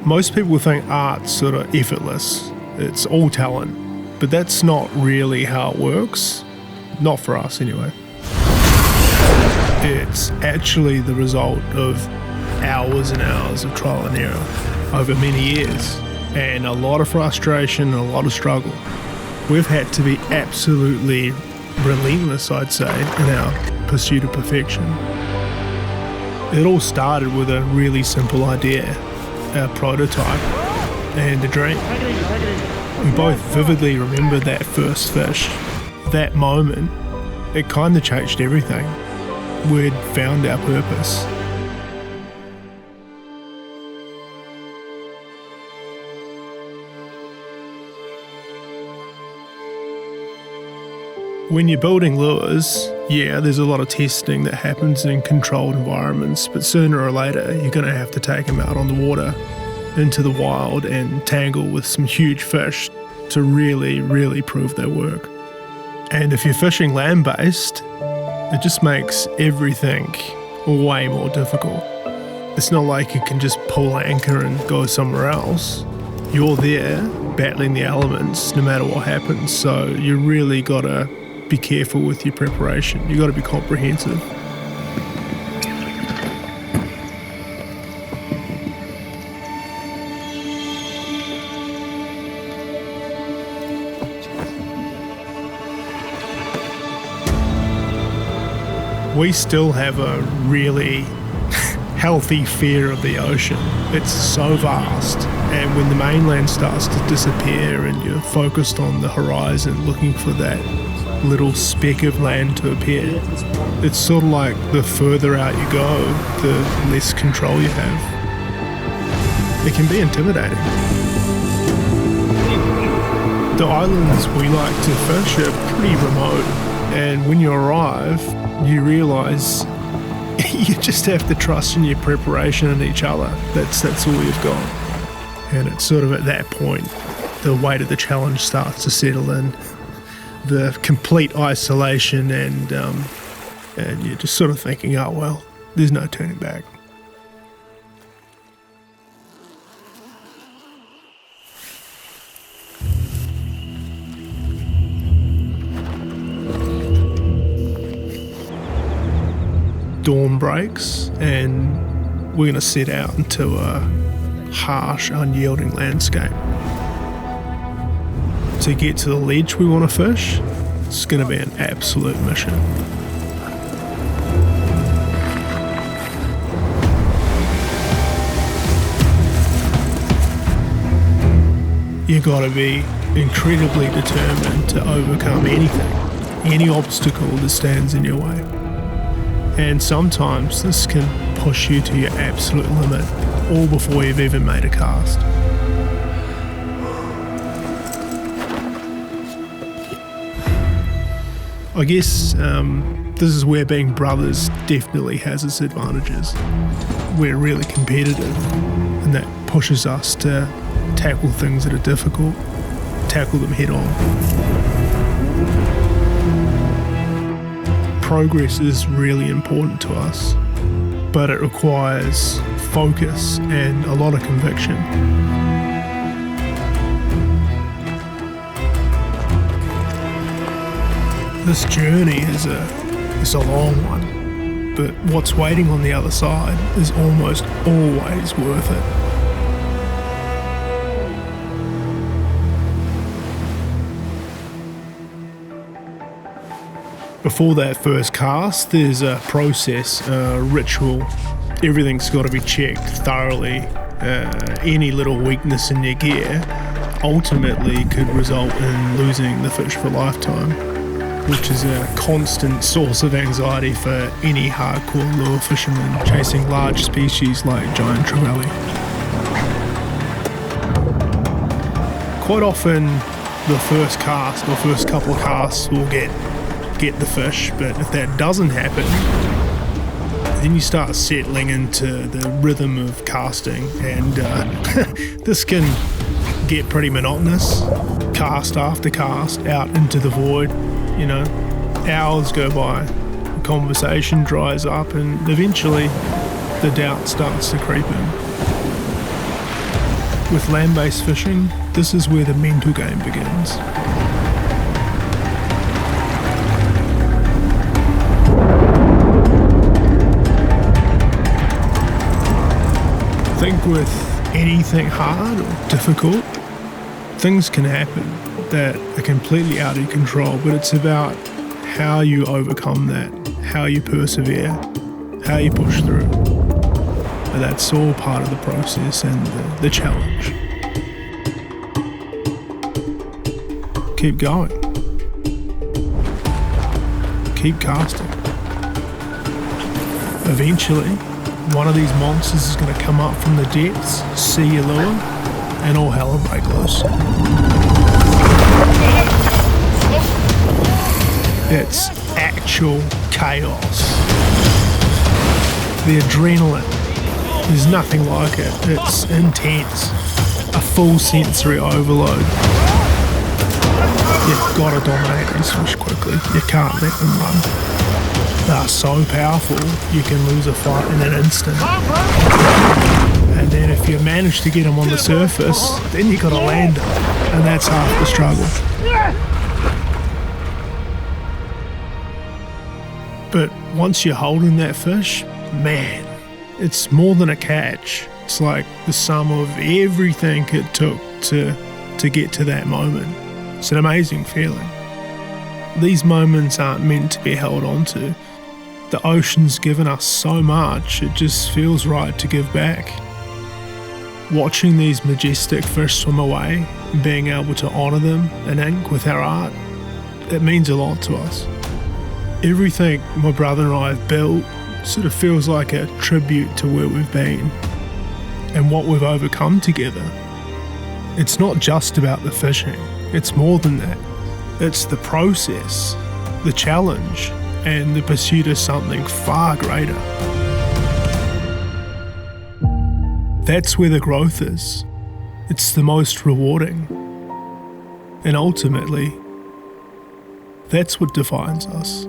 Most people think art's sort of effortless. It's all talent. But that's not really how it works. Not for us, anyway. It's actually the result of hours and hours of trial and error over many years, and a lot of frustration and a lot of struggle. We've had to be absolutely relentless, I'd say, in our pursuit of perfection. It all started with a really simple idea, a prototype, and a dream. We both vividly remember that first fish. That moment, it kind of changed everything. We'd found our purpose. When you're building lures, there's a lot of testing that happens in controlled environments, but sooner or later you're going to have to take them out on the water, into the wild, and tangle with some huge fish to really, really prove their work. And if you're fishing land-based, it just makes everything way more difficult. It's not like you can just pull anchor and go somewhere else. You're there battling the elements no matter what happens, so you really got to be careful with your preparation. You got to be comprehensive. We still have a really healthy fear of the ocean. It's so vast, and when the mainland starts to disappear and you're focused on the horizon looking for that little speck of land to appear, it's sort of like the further out you go, the less control you have. It can be intimidating. The islands we like to fish are pretty remote, and when you arrive, you realise you just have to trust in your preparation and each other. That's all you've got. And it's sort of at that point the weight of the challenge starts to settle in. The complete isolation, and you're just sort of thinking, oh well, there's no turning back. Dawn breaks, and we're going to set out into a harsh, unyielding landscape. To get to the ledge we want to fish, it's going to be an absolute mission. You've got to be incredibly determined to overcome anything, any obstacle that stands in your way. And sometimes this can push you to your absolute limit, all before you've even made a cast. I guess this is where being brothers definitely has its advantages. We're really competitive, and that pushes us to tackle things that are difficult, tackle them head on. Progress is really important to us, but it requires focus and a lot of conviction. This journey is a long one, but what's waiting on the other side is almost always worth it. Before that first cast, there's a process, a ritual. Everything's got to be checked thoroughly. Any little weakness in your gear ultimately could result in losing the fish for a lifetime, which is a constant source of anxiety for any hardcore lure fisherman chasing large species like Giant Trevally. Quite often, the first cast or first couple of casts will get the fish, but if that doesn't happen, then you start settling into the rhythm of casting, and this can get pretty monotonous. Cast after cast, out into the void, hours go by, the conversation dries up, and eventually the doubt starts to creep in. With land-based fishing, this is where the mental game begins. I think with anything hard or difficult, things can happen that are completely out of your control, but it's about how you overcome that, how you persevere, how you push through. And that's all part of the process and the challenge. Keep going. Keep casting. Eventually, one of these monsters is going to come up from the depths, see your lure, and all hell will break loose. It's actual chaos. The adrenaline, there's nothing like it. It's intense. A full sensory overload. You've got to dominate these fish quickly. You can't let them run. They're so powerful, you can lose a fight in an instant. And then if you manage to get them on the surface, then you got to land them. And that's half the struggle. But once you're holding that fish, man, it's more than a catch. It's like the sum of everything it took to get to that moment. It's an amazing feeling. These moments aren't meant to be held on to. The ocean's given us so much, it just feels right to give back. Watching these majestic fish swim away, and being able to honour them in ink with our art, it means a lot to us. Everything my brother and I have built sort of feels like a tribute to where we've been and what we've overcome together. It's not just about the fishing, it's more than that. It's the process, the challenge, and the pursuit of something far greater. That's where the growth is. It's the most rewarding. And ultimately, that's what defines us.